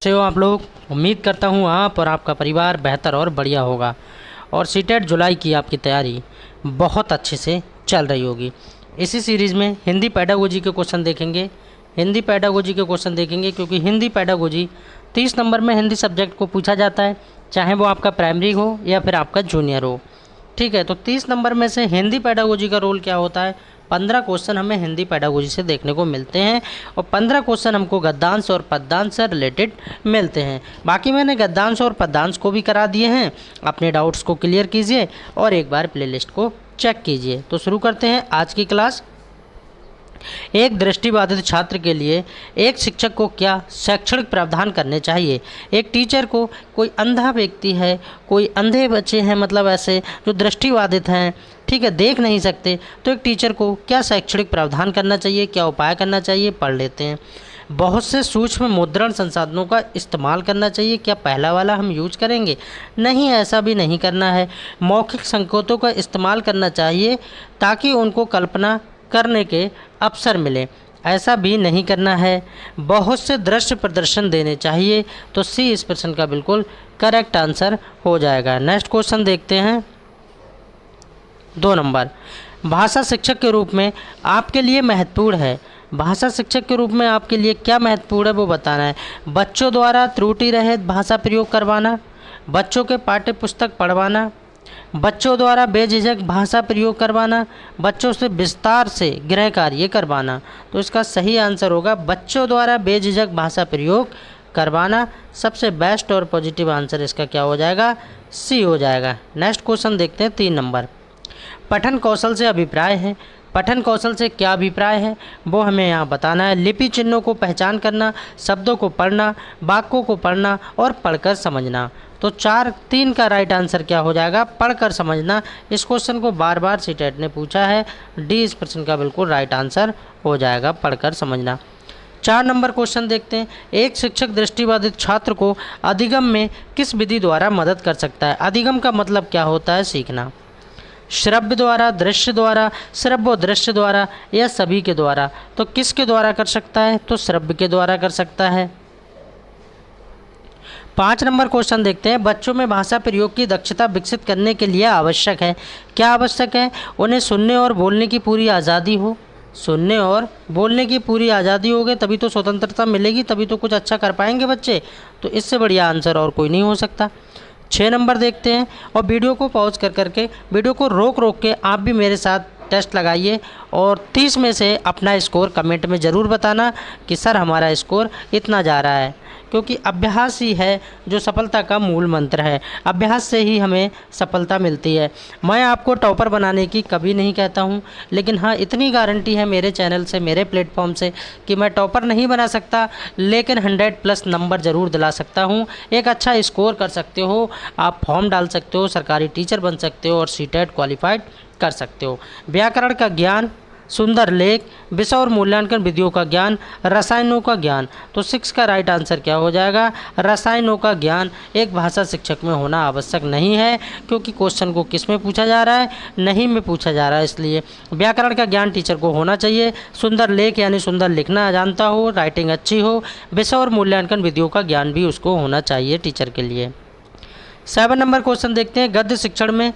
से हो आप लोग। उम्मीद करता हूँ आप और आपका परिवार बेहतर और बढ़िया होगा और सीटेट जुलाई की आपकी तैयारी बहुत अच्छे से चल रही होगी। इसी सीरीज़ में हिंदी पेडागोजी के क्वेश्चन देखेंगे। हिंदी पेडागोजी के क्वेश्चन देखेंगे क्योंकि हिंदी पेडागोजी 30 नंबर में हिंदी सब्जेक्ट को पूछा जाता है, चाहे वो आपका प्राइमरी हो या फिर आपका जूनियर हो। ठीक है, तो 30 नंबर में से हिंदी पेडागोजी का रोल क्या होता है? 15 क्वेश्चन हमें हिंदी पेडागोजी से देखने को मिलते हैं और 15 क्वेश्चन हमको गद्यांश और पद्यांश से रिलेटेड मिलते हैं। बाकी मैंने गद्यांश और पद्यांश को भी करा दिए हैं। अपने डाउट्स को क्लियर कीजिए और एक बार प्लेलिस्ट को चेक कीजिए। तो शुरू करते हैं आज की क्लास। एक दृष्टिबाधित छात्र के लिए एक शिक्षक को क्या शैक्षणिक प्रावधान करने चाहिए? एक टीचर को, कोई अंधा व्यक्ति है, कोई अंधे बच्चे हैं, मतलब ऐसे जो दृष्टिबाधित हैं, ठीक है, देख नहीं सकते, तो एक टीचर को क्या शैक्षणिक प्रावधान करना चाहिए, क्या उपाय करना चाहिए, पढ़ लेते हैं। बहुत से सूक्ष्म मुद्रण संसाधनों का इस्तेमाल करना चाहिए, क्या पहला वाला हम यूज करेंगे? नहीं, ऐसा भी नहीं करना है। मौखिक संकेतों का इस्तेमाल करना चाहिए ताकि उनको कल्पना करने के अवसर मिले, ऐसा भी नहीं करना है। बहुत से दृश्य प्रदर्शन देने चाहिए, तो सी इस प्रश्न का बिल्कुल करेक्ट आंसर हो जाएगा। नेक्स्ट क्वेश्चन देखते हैं 2 नंबर। भाषा शिक्षक के रूप में आपके लिए महत्वपूर्ण है। भाषा शिक्षक के रूप में आपके लिए क्या महत्वपूर्ण है वो बताना है। बच्चों द्वारा त्रुटि रहित भाषा प्रयोग करवाना, बच्चों के पाठ्य पुस्तक पढ़वाना, बच्चों द्वारा बेझिझक भाषा प्रयोग करवाना, बच्चों से विस्तार से गृह कार्य करवाना। तो इसका सही आंसर होगा बच्चों द्वारा बेझिझक भाषा प्रयोग करवाना। सबसे बेस्ट और पॉजिटिव आंसर इसका क्या हो जाएगा? सी हो जाएगा। नेक्स्ट क्वेश्चन देखते हैं 3 नंबर। पठन कौशल से अभिप्राय है। पठन कौशल से क्या अभिप्राय है वो हमें यहाँ बताना है। लिपि चिन्हों को पहचान करना, शब्दों को पढ़ना, वाक्यों को पढ़ना और पढ़कर समझना। तो 3 का राइट आंसर क्या हो जाएगा? पढ़कर समझना। इस क्वेश्चन को बार बार सीटेट ने पूछा है। डी इस प्रश्न का बिल्कुल राइट आंसर हो जाएगा, पढ़कर समझना। 4 नंबर क्वेश्चन देखते हैं। एक शिक्षक दृष्टिबाधित छात्र को अधिगम में किस विधि द्वारा मदद कर सकता है? अधिगम का मतलब क्या होता है? सीखना। श्रव्य द्वारा, दृश्य द्वारा, श्रव्य दृश्य द्वारा या सभी के द्वारा? तो किसके द्वारा कर सकता है? तो श्रव्य के द्वारा कर सकता है। 5 नंबर क्वेश्चन देखते हैं। बच्चों में भाषा प्रयोग की दक्षता विकसित करने के लिए आवश्यक है। क्या आवश्यक है? उन्हें सुनने और बोलने की पूरी आज़ादी हो। सुनने और बोलने की पूरी आज़ादी होगी तभी तो स्वतंत्रता मिलेगी, तभी तो कुछ अच्छा कर पाएंगे बच्चे। तो इससे बढ़िया आंसर और कोई नहीं हो सकता। 6 नंबर देखते हैं और वीडियो को पॉज कर करके, वीडियो को रोक रोक के आप भी मेरे साथ टेस्ट लगाइए और 30 में से अपना स्कोर कमेंट में ज़रूर बताना कि सर हमारा स्कोर इतना जा रहा है, क्योंकि अभ्यास ही है जो सफलता का मूल मंत्र है। अभ्यास से ही हमें सफलता मिलती है। मैं आपको टॉपर बनाने की कभी नहीं कहता हूँ, लेकिन हाँ इतनी गारंटी है मेरे चैनल से, मेरे प्लेटफॉर्म से कि मैं टॉपर नहीं बना सकता, लेकिन 100+ नंबर ज़रूर दिला सकता हूँ। एक अच्छा स्कोर कर सकते हो, आप फॉर्म डाल सकते हो, सरकारी टीचर बन सकते हो और सीटेट क्वालिफाइड कर सकते हो। व्याकरण का ज्ञान, सुंदर लेख, विषय और मूल्यांकन विधियों का ज्ञान, रसायनों का ज्ञान। तो 6 का राइट आंसर क्या हो जाएगा? रसायनों का ज्ञान एक भाषा शिक्षक में होना आवश्यक नहीं है, क्योंकि क्वेश्चन को किस में पूछा जा रहा है? नहीं में पूछा जा रहा है, इसलिए व्याकरण का ज्ञान टीचर को होना चाहिए। सुंदर लेख यानी सुंदर लिखना जानता हो, राइटिंग अच्छी हो, विषय और मूल्यांकन विधियों का ज्ञान भी उसको होना चाहिए टीचर के लिए। 7 नंबर क्वेश्चन देखते हैं। गद्य शिक्षण में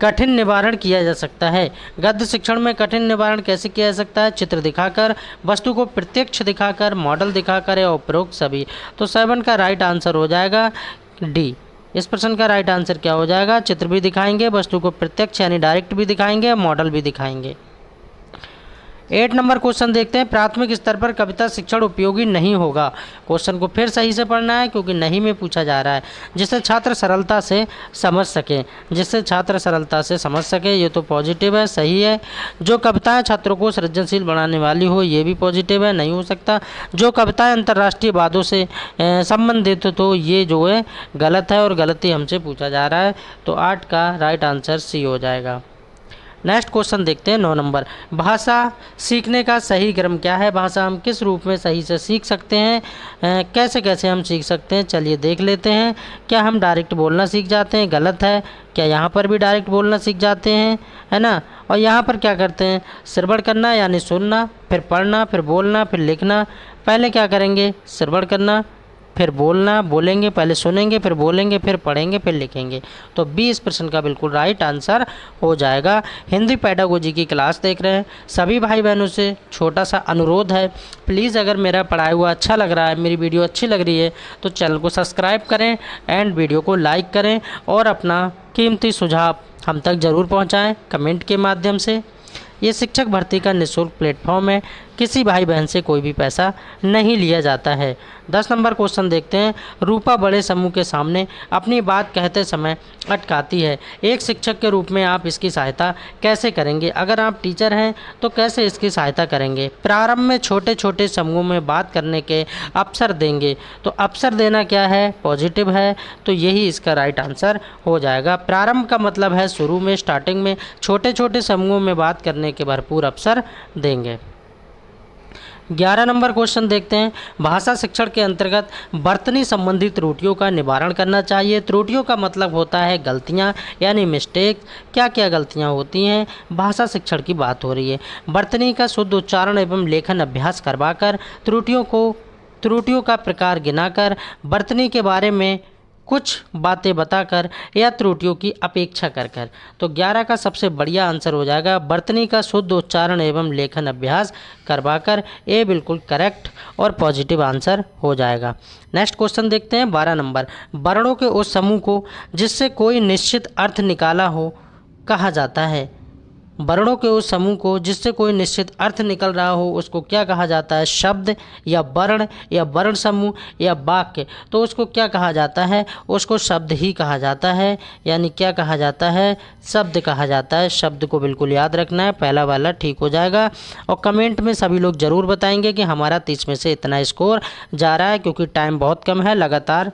कठिन निवारण किया जा सकता है। गद्य शिक्षण में कठिन निवारण कैसे किया जा सकता है? चित्र दिखाकर, वस्तु को प्रत्यक्ष दिखाकर, मॉडल दिखाकर या उपरोक्त सभी। तो 7 का राइट आंसर हो जाएगा डी। इस प्रश्न का राइट आंसर क्या हो जाएगा? चित्र भी दिखाएंगे, वस्तु को प्रत्यक्ष यानी डायरेक्ट भी दिखाएंगे, मॉडल भी दिखाएंगे। 8 नंबर क्वेश्चन देखते हैं। प्राथमिक स्तर पर कविता शिक्षण उपयोगी नहीं होगा। क्वेश्चन को फिर सही से पढ़ना है क्योंकि नहीं में पूछा जा रहा है। जिससे छात्र सरलता से समझ सके, जिससे छात्र सरलता से समझ सके, ये तो पॉजिटिव है, सही है। जो कविताएं छात्रों को सृजनशील बनाने वाली हो, ये भी पॉजिटिव है, नहीं हो सकता। जो कविताएं अंतर्राष्ट्रीय वादों से संबंधित हो, तो ये जो है गलत है और गलती हमसे पूछा जा रहा है। तो 8 का राइट आंसर सी हो जाएगा। नेक्स्ट क्वेश्चन देखते हैं 9 नंबर। भाषा सीखने का सही क्रम क्या है? भाषा हम किस रूप में सही से सीख सकते हैं? कैसे कैसे हम सीख सकते हैं, चलिए देख लेते हैं। क्या हम डायरेक्ट बोलना सीख जाते हैं? गलत है। क्या यहाँ पर भी डायरेक्ट बोलना सीख जाते हैं, है ना? और यहाँ पर क्या करते हैं? श्रवण करना यानी सुनना, फिर पढ़ना, फिर बोलना, फिर लिखना। पहले क्या करेंगे? श्रवण करना, फिर बोलना, बोलेंगे, पहले सुनेंगे, फिर बोलेंगे, फिर पढ़ेंगे, फिर लिखेंगे। तो बी इस प्रश्न का बिल्कुल राइट आंसर हो जाएगा। हिंदी पेडागोजी की क्लास देख रहे हैं सभी भाई बहनों से छोटा सा अनुरोध है, प्लीज़ अगर मेरा पढ़ाया हुआ अच्छा लग रहा है, मेरी वीडियो अच्छी लग रही है, तो चैनल को सब्सक्राइब करें एंड वीडियो को लाइक करें और अपना कीमती सुझाव हम तक ज़रूर पहुंचाएं कमेंट के माध्यम से। ये शिक्षक भर्ती का निःशुल्क प्लेटफॉर्म है, किसी भाई बहन से कोई भी पैसा नहीं लिया जाता है। 10 नंबर क्वेश्चन देखते हैं। रूपा बड़े समूह के सामने अपनी बात कहते समय अटकाती है, एक शिक्षक के रूप में आप इसकी सहायता कैसे करेंगे? अगर आप टीचर हैं तो कैसे इसकी सहायता करेंगे? प्रारंभ में छोटे छोटे समूहों में बात करने के अवसर देंगे। तो अवसर देना क्या है? पॉजिटिव है, तो यही इसका राइट आंसर हो जाएगा। प्रारंभ का मतलब है शुरू में, स्टार्टिंग में छोटे छोटे समूहों में बात करने के भरपूर अवसर देंगे। 11 नंबर क्वेश्चन देखते हैं। भाषा शिक्षण के अंतर्गत वर्तनी संबंधी त्रुटियों का निवारण करना चाहिए। त्रुटियों का मतलब होता है गलतियां यानी मिस्टेक। क्या क्या गलतियां होती हैं? भाषा शिक्षण की बात हो रही है। वर्तनी का शुद्ध उच्चारण एवं लेखन अभ्यास करवाकर, त्रुटियों का प्रकार गिनाकर, वर्तनी के बारे में कुछ बातें बताकर या त्रुटियों की अपेक्षा कर कर। तो 11 का सबसे बढ़िया आंसर हो जाएगा वर्तनी का शुद्ध उच्चारण एवं लेखन अभ्यास करवाकर। ये बिल्कुल करेक्ट और पॉजिटिव आंसर हो जाएगा। नेक्स्ट क्वेश्चन देखते हैं 12 नंबर। वर्णों के उस समूह को जिससे कोई निश्चित अर्थ निकाला हो कहा जाता है। वर्णों के उस समूह को जिससे कोई निश्चित अर्थ निकल रहा हो उसको क्या कहा जाता है? शब्द या वर्ण या वर्ण समूह या वाक्य। तो उसको क्या कहा जाता है? उसको शब्द ही कहा जाता है, यानी क्या कहा जाता है? शब्द कहा जाता है। शब्द को बिल्कुल याद रखना है, पहला वाला ठीक हो जाएगा। और कमेंट में सभी लोग ज़रूर बताएंगे कि हमारा 30 में से इतना स्कोर जा रहा है, क्योंकि टाइम बहुत कम है। लगातार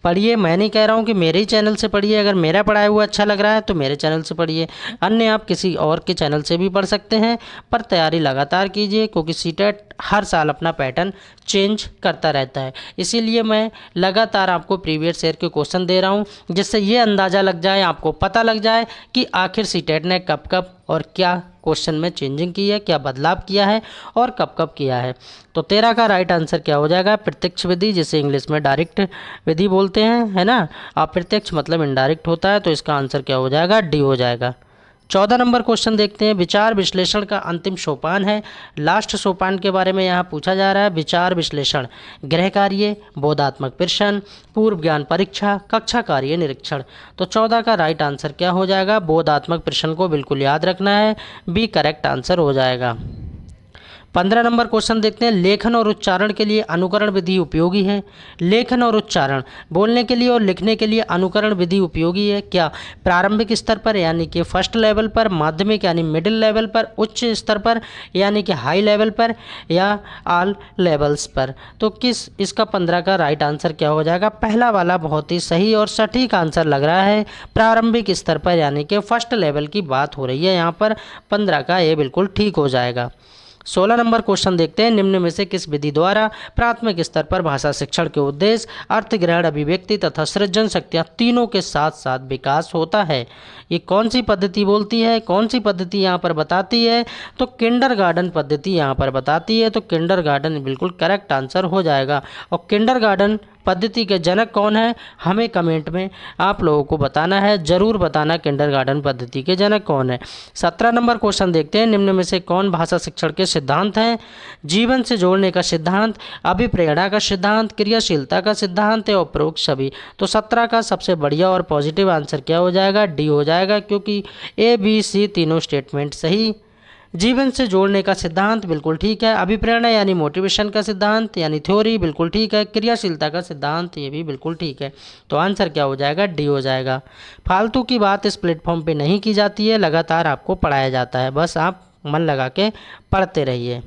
पढ़िए, मैं नहीं कह रहा हूँ कि मेरे ही चैनल से पढ़िए, अगर मेरा पढ़ाया हुआ अच्छा लग रहा है तो मेरे चैनल से पढ़िए, अन्य आप किसी और के चैनल से भी पढ़ सकते हैं, पर तैयारी लगातार कीजिए, क्योंकि सीटेट हर साल अपना पैटर्न चेंज करता रहता है। इसीलिए मैं लगातार आपको प्रीवियस ईयर के क्वेश्चन दे रहा हूँ, जिससे ये अंदाज़ा लग जाए, आपको पता लग जाए कि आखिर सीटेट ने कब कब और क्या क्वेश्चन में चेंजिंग की है, क्या बदलाव किया है और कब कब किया है। तो 13 का राइट आंसर क्या हो जाएगा? प्रत्यक्ष विधि, जिसे इंग्लिश में डायरेक्ट विधि बोलते हैं, है ना। आप प्रत्यक्ष मतलब इनडायरेक्ट होता है, तो इसका आंसर क्या हो जाएगा? डी हो जाएगा। 14 नंबर क्वेश्चन देखते हैं। विचार विश्लेषण का अंतिम सोपान है, लास्ट सोपान के बारे में यहाँ पूछा जा रहा है। विचार विश्लेषण, गृह कार्य, बोधात्मक प्रश्न, पूर्व ज्ञान परीक्षा, कक्षा कार्य निरीक्षण। तो 14 का राइट आंसर क्या हो जाएगा? बोधात्मक प्रश्न को बिल्कुल याद रखना है, बी करेक्ट आंसर हो जाएगा। 15 नंबर क्वेश्चन देखते हैं। लेखन और उच्चारण के लिए अनुकरण विधि उपयोगी है। लेखन और उच्चारण, बोलने के लिए और लिखने के लिए अनुकरण विधि उपयोगी है। क्या? प्रारंभिक स्तर पर यानी कि फर्स्ट लेवल पर, माध्यमिक यानी मिडिल लेवल पर, उच्च स्तर पर यानी कि हाई लेवल पर, या ऑल लेवल्स पर। तो किस इसका 15 का राइट आंसर क्या हो जाएगा? पहला वाला बहुत ही सही और सटीक आंसर लग रहा है। प्रारंभिक स्तर पर यानी कि फर्स्ट लेवल की बात हो रही है यहाँ पर। 15 का ये बिल्कुल ठीक हो जाएगा। 16 नंबर क्वेश्चन देखते हैं। निम्न में से किस विधि द्वारा प्राथमिक स्तर पर भाषा शिक्षण के उद्देश्य अर्थ ग्रहण, अभिव्यक्ति तथा सृजन शक्तियाँ तीनों के साथ साथ विकास होता है? ये कौन सी पद्धति बोलती है, कौन सी पद्धति यहाँ पर बताती है? तो किंडरगार्टन पद्धति यहाँ पर बताती है। तो किंडरगार्टन बिल्कुल करेक्ट आंसर हो जाएगा। और किंडरगार्टन पद्धति के जनक कौन है, हमें कमेंट में आप लोगों को बताना है, ज़रूर बताना किंडरगार्टन पद्धति के जनक कौन है। 17 नंबर क्वेश्चन देखते हैं। निम्न में से कौन भाषा शिक्षण के सिद्धांत हैं? जीवन से जोड़ने का सिद्धांत, अभिप्रेरणा का सिद्धांत, क्रियाशीलता का सिद्धांत या उपरोक्त सभी। तो 17 का सबसे बढ़िया और पॉजिटिव आंसर क्या हो जाएगा? डी हो जाएगा, क्योंकि ए बी सी तीनों स्टेटमेंट सही। जीवन से जोड़ने का सिद्धांत बिल्कुल ठीक है। अभिप्रेरणा यानी मोटिवेशन का सिद्धांत यानी थ्योरी बिल्कुल ठीक है। क्रियाशीलता का सिद्धांत ये भी बिल्कुल ठीक है। तो आंसर क्या हो जाएगा? डी हो जाएगा। फालतू की बात इस प्लेटफॉर्म पे नहीं की जाती है, लगातार आपको पढ़ाया जाता है, बस आप मन लगा के पढ़ते रहिए।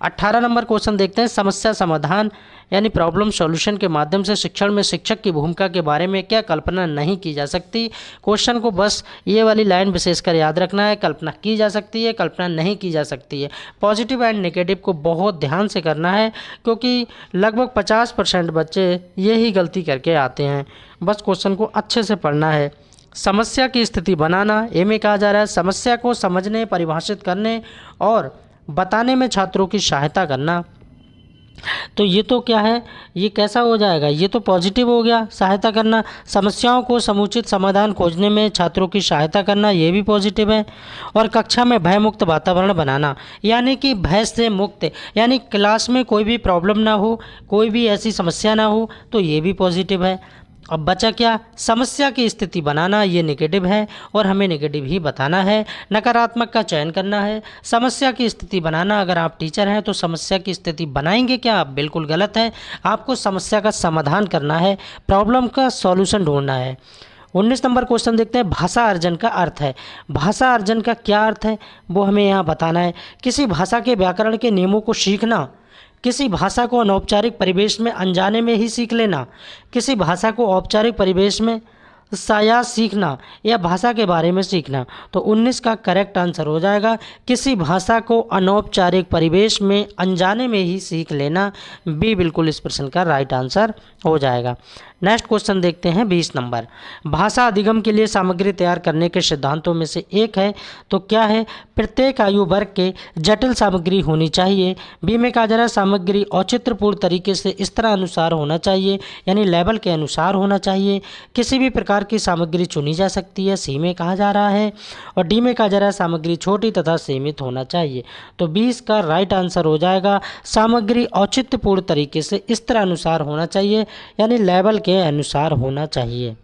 18 नंबर क्वेश्चन देखते हैं। समस्या समाधान यानी प्रॉब्लम सॉल्यूशन के माध्यम से शिक्षण में शिक्षक की भूमिका के बारे में क्या कल्पना नहीं की जा सकती? क्वेश्चन को बस ये वाली लाइन विशेषकर याद रखना है, कल्पना की जा सकती है, कल्पना नहीं की जा सकती है। पॉजिटिव एंड नेगेटिव को बहुत ध्यान से करना है, क्योंकि लगभग 50% बच्चे यही गलती करके आते हैं। बस क्वेश्चन को अच्छे से पढ़ना है। समस्या की स्थिति बनाना, ए में कहा जा रहा है समस्या को समझने, परिभाषित करने और बताने में छात्रों की सहायता करना। तो ये तो क्या है, ये कैसा हो जाएगा, ये तो पॉजिटिव हो गया। सहायता करना, समस्याओं को समुचित समाधान खोजने में छात्रों की सहायता करना, ये भी पॉजिटिव है। और कक्षा में भयमुक्त वातावरण बनाना, यानी कि भय से मुक्त, यानी क्लास में कोई भी प्रॉब्लम ना हो, कोई भी ऐसी समस्या ना हो, तो ये भी पॉजिटिव है। अब बचा क्या, समस्या की स्थिति बनाना, ये नेगेटिव है और हमें नेगेटिव ही बताना है। नकारात्मक का चयन करना है। समस्या की स्थिति बनाना, अगर आप टीचर हैं तो समस्या की स्थिति बनाएंगे क्या, आप बिल्कुल गलत है। आपको समस्या का समाधान करना है, प्रॉब्लम का सॉल्यूशन ढूंढना है। 19 नंबर क्वेश्चन देखते हैं, भाषा अर्जन का अर्थ है। भाषा अर्जन का क्या अर्थ है वो हमें यहाँ बताना है। किसी भाषा के व्याकरण के नियमों को सीखना, किसी भाषा को अनौपचारिक परिवेश में अनजाने में ही सीख लेना, किसी भाषा को औपचारिक परिवेश में शायद सीखना, या भाषा के बारे में सीखना। तो 19 का करेक्ट आंसर हो जाएगा किसी भाषा को अनौपचारिक परिवेश में अनजाने में ही सीख लेना। बी बिल्कुल इस प्रश्न का राइट आंसर हो जाएगा। नेक्स्ट क्वेश्चन देखते हैं 20 नंबर, भाषा अधिगम के लिए सामग्री तैयार करने के सिद्धांतों में से एक है, तो क्या है, प्रत्येक आयु वर्ग के जटिल सामग्री होनी चाहिए। बी में कहा जा रहा है सामग्री औचित्यपूर्ण तरीके से इस तरह अनुसार होना चाहिए, यानी लेवल के अनुसार होना चाहिए। किसी भी प्रकार की सामग्री चुनी जा सकती है, सी में कहा जा रहा है। और डी में कहा जा रहा है सामग्री छोटी तथा सीमित होना चाहिए। तो 20 का राइट आंसर हो जाएगा सामग्री औचित्यपूर्ण तरीके से इस तरह अनुसार होना चाहिए, यानी लेवल के अनुसार होना चाहिए।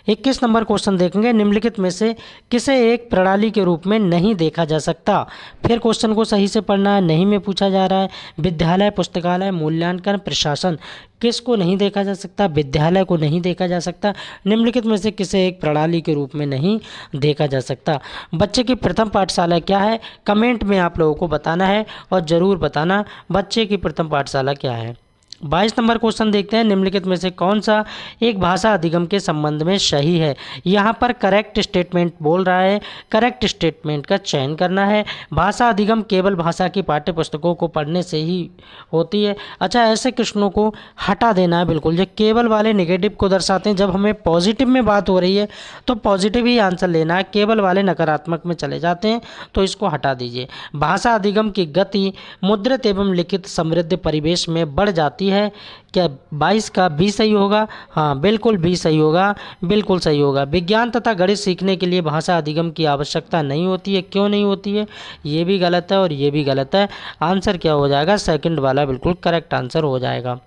21 नंबर क्वेश्चन देखेंगे, निम्नलिखित में से किसे एक प्रणाली के रूप में नहीं देखा जा सकता। फिर क्वेश्चन को सही से पढ़ना है, नहीं में पूछा जा रहा है। विद्यालय, पुस्तकालय, मूल्यांकन, प्रशासन, किसको नहीं देखा जा सकता, विद्यालय को नहीं देखा जा सकता। निम्नलिखित में से किसे एक प्रणाली के रूप में नहीं देखा जा सकता। बच्चे की प्रथम पाठशाला क्या है, कमेंट में आप लोगों को बताना है और ज़रूर बताना बच्चे की प्रथम पाठशाला क्या है। 22 नंबर क्वेश्चन देखते हैं, निम्नलिखित में से कौन सा एक भाषा अधिगम के संबंध में सही है। यहाँ पर करेक्ट स्टेटमेंट बोल रहा है, करेक्ट स्टेटमेंट का चयन करना है। भाषा अधिगम केवल भाषा की पाठ्य पुस्तकों को पढ़ने से ही होती है। अच्छा, ऐसे प्रश्नों को हटा देना है बिल्कुल, जो केवल वाले नेगेटिव को दर्शाते हैं। जब हमें पॉजिटिव में बात हो रही है तो पॉजिटिव ही आंसर लेना है, केवल वाले नकारात्मक में चले जाते हैं तो इसको हटा दीजिए। भाषा अधिगम की गति मुद्रित एवं लिखित समृद्ध परिवेश में बढ़ जाती है। क्या 22 का बी सही होगा, हाँ बिल्कुल बी सही होगा, बिल्कुल सही होगा। विज्ञान तथा गणित सीखने के लिए भाषा अधिगम की आवश्यकता नहीं होती है, क्यों नहीं होती है, ये भी गलत है और ये भी गलत है। आंसर क्या हो जाएगा, सेकंड वाला बिल्कुल करेक्ट आंसर हो जाएगा।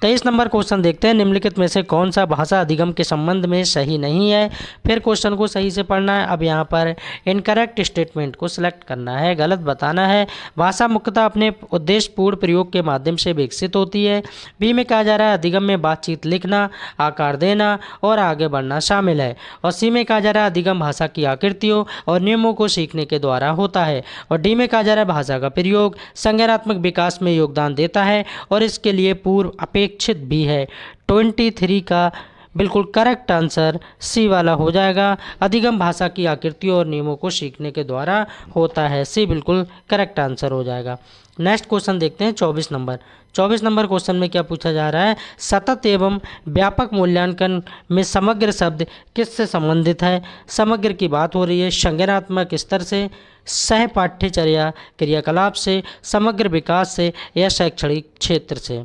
23 नंबर क्वेश्चन देखते हैं, निम्नलिखित में से कौन सा भाषा अधिगम के संबंध में सही नहीं है। फिर क्वेश्चन को सही से पढ़ना है। अब यहाँ पर इनकरेक्ट स्टेटमेंट को सिलेक्ट करना है, गलत बताना है। भाषा मुख्यतः अपने उद्देश्यपूर्ण प्रयोग के माध्यम से विकसित होती है। बी में कहा जा रहा है अधिगम में बातचीत, लिखना, आकार देना और आगे बढ़ना शामिल है। और सी में कहा जा रहा है अधिगम भाषा की आकृतियों और नियमों को सीखने के द्वारा होता है। और डी में कहा जा रहा है भाषा का प्रयोग संज्ञानात्मक विकास में योगदान देता है और इसके लिए पूर्व अपेक्षित भी है। 23 का बिल्कुल करेक्ट आंसर सी वाला हो जाएगा, अधिगम भाषा की आकृतियों और नियमों को सीखने के द्वारा होता है। सी बिल्कुल करेक्ट आंसर हो जाएगा। नेक्स्ट क्वेश्चन देखते हैं 24 नंबर। 24 नंबर क्वेश्चन में क्या पूछा जा रहा है, सतत एवं व्यापक मूल्यांकन में समग्र शब्द किससे संबंधित है। समग्र की बात हो रही है संज्ञानात्मक स्तर से, सह पाठ्यचर्या क्रियाकलाप से, समग्र विकास से या शैक्षणिक क्षेत्र से।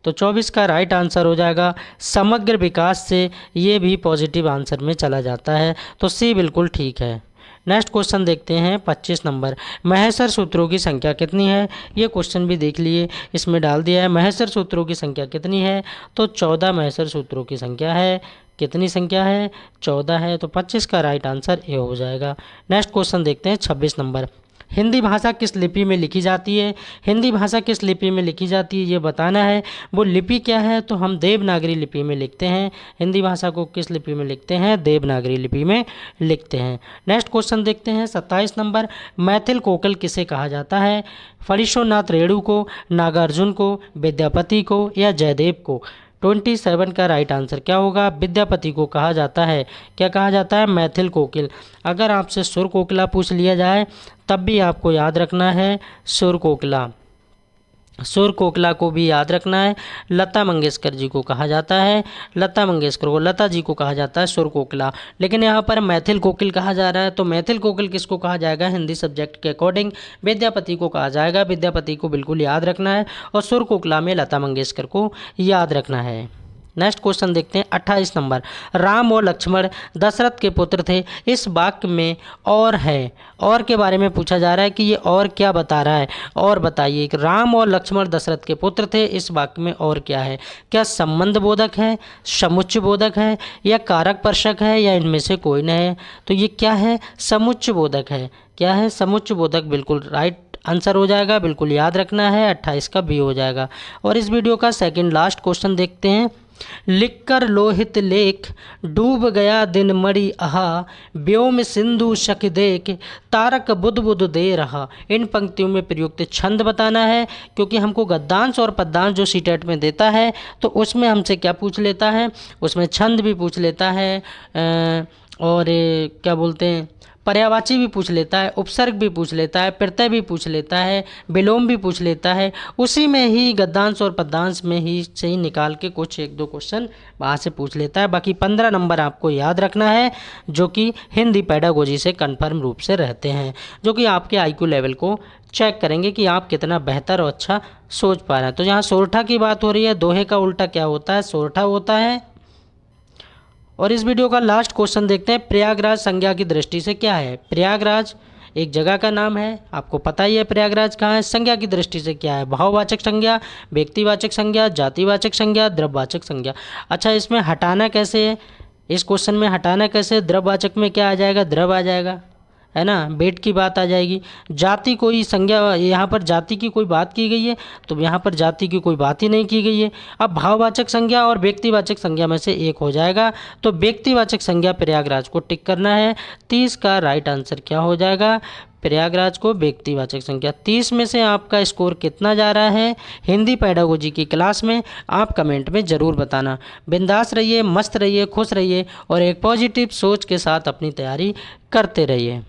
तो 24 का राइट आंसर हो जाएगा समग्र विकास से, ये भी पॉजिटिव आंसर में चला जाता है, तो सी बिल्कुल ठीक है। नेक्स्ट क्वेश्चन देखते हैं 25 नंबर, महेश्वर सूत्रों की संख्या कितनी है। ये क्वेश्चन भी देख लिए, इसमें डाल दिया है महेश्वर सूत्रों की संख्या कितनी है, तो 14 महेश्वर सूत्रों की संख्या है। कितनी संख्या है, 14 है, तो 25 का राइट आंसर ए हो जाएगा। नेक्स्ट क्वेश्चन देखते हैं 26 नंबर, हिंदी भाषा किस लिपि में लिखी जाती है। हिंदी भाषा किस लिपि में लिखी जाती है ये बताना है। वो लिपि क्या है, तो हम देवनागरी लिपि में लिखते हैं। हिंदी भाषा को किस लिपि में लिखते हैं, देवनागरी लिपि में लिखते हैं। नेक्स्ट क्वेश्चन देखते हैं 27 नंबर, मैथिल कोकिल किसे कहा जाता है। फणीश्वरनाथ रेणु को, नागार्जुन को, विद्यापति को या जयदेव को। 27 का राइट आंसर क्या होगा, विद्यापति को कहा जाता है। क्या कहा जाता है, मैथिल कोकिल। अगर आपसे सुर कोकिला पूछ लिया जाए तब भी आपको याद रखना है सुर कोकिला। सुर कोकिला को भी याद रखना है। लता मंगेशकर जी को कहा जाता है, लता मंगेशकर को, लता जी को कहा जाता है सुर कोकिला। लेकिन यहाँ पर मैथिल कोकिल कहा जा रहा है, तो मैथिल कोकिल किसको कहा जाएगा हिंदी सब्जेक्ट के अकॉर्डिंग? विद्यापति को कहा जाएगा। विद्यापति को बिल्कुल याद रखना है और सुर कोकिला में लता मंगेशकर को याद रखना है। नेक्स्ट क्वेश्चन देखते हैं 28 नंबर। राम और लक्ष्मण दशरथ के पुत्र थे, इस वाक्य में और है, और के बारे में पूछा जा रहा है कि ये और क्या बता रहा है। और बताइए कि राम और लक्ष्मण दशरथ के पुत्र थे, इस वाक्य में और क्या है? क्या संबंध बोधक है, समुच्चय बोधक है, या कारक स्पर्शक है, या इनमें से कोई न है? तो ये क्या है? समुच्चय बोधक है। क्या है? समुच्चय बोधक बिल्कुल राइट आंसर हो जाएगा, बिल्कुल याद रखना है। 28 का बी हो जाएगा। और इस वीडियो का सेकंड लास्ट क्वेश्चन देखते हैं। लिखकर लोहित लेख डूब गया दिन मणि आहा, व्योम सिंधु शक देख तारक बुध बुध दे रहा। इन पंक्तियों में प्रयुक्त छंद बताना है, क्योंकि हमको गद्यांश और पद्यांश जो सीटेट में देता है तो उसमें हमसे क्या पूछ लेता है? उसमें छंद भी पूछ लेता है, और क्या बोलते हैं, पर्यायवाची भी पूछ लेता है, उपसर्ग भी पूछ लेता है, प्रत्यय भी पूछ लेता है, विलोम भी पूछ लेता है। उसी में ही गद्यांश और पद्यांश में ही से ही निकाल के कुछ एक दो क्वेश्चन वहाँ से पूछ लेता है। बाकी 15 नंबर आपको याद रखना है, जो कि हिंदी पेडागोजी से कन्फर्म रूप से रहते हैं, जो कि आपके IQ लेवल को चेक करेंगे कि आप कितना बेहतर और अच्छा सोच पा रहे हैं। तो यहाँ सोरठा की बात हो रही है, दोहे का उल्टा क्या होता है? सोरठा होता है। और इस वीडियो का लास्ट क्वेश्चन देखते हैं। प्रयागराज संज्ञा की दृष्टि से क्या है? प्रयागराज एक जगह का नाम है, आपको पता ही है प्रयागराज कहाँ है। संज्ञा की दृष्टि से क्या है? भाववाचक संज्ञा, व्यक्तिवाचक संज्ञा, जातिवाचक संज्ञा, द्रव्यवाचक संज्ञा। अच्छा, इसमें हटाना कैसे है? इस क्वेश्चन में हटाना कैसे? द्रव्यवाचक में क्या आ जाएगा? द्रव आ जाएगा, है ना, वेट की बात आ जाएगी। जाति कोई संज्ञा, यहाँ पर जाति की कोई बात की गई है, तो यहाँ पर जाति की कोई बात ही नहीं की गई है। अब भाववाचक संज्ञा और व्यक्तिवाचक संज्ञा में से एक हो जाएगा, तो व्यक्तिवाचक संज्ञा प्रयागराज को टिक करना है। 30 का राइट आंसर क्या हो जाएगा? प्रयागराज को व्यक्तिवाचक संज्ञा। 30 में से आपका स्कोर कितना जा रहा है हिंदी पेडागोजी की क्लास में? आप कमेंट में ज़रूर बताना। बिंदास रहिए, मस्त रहिए, खुश रहिए और एक पॉजिटिव सोच के साथ अपनी तैयारी करते रहिए।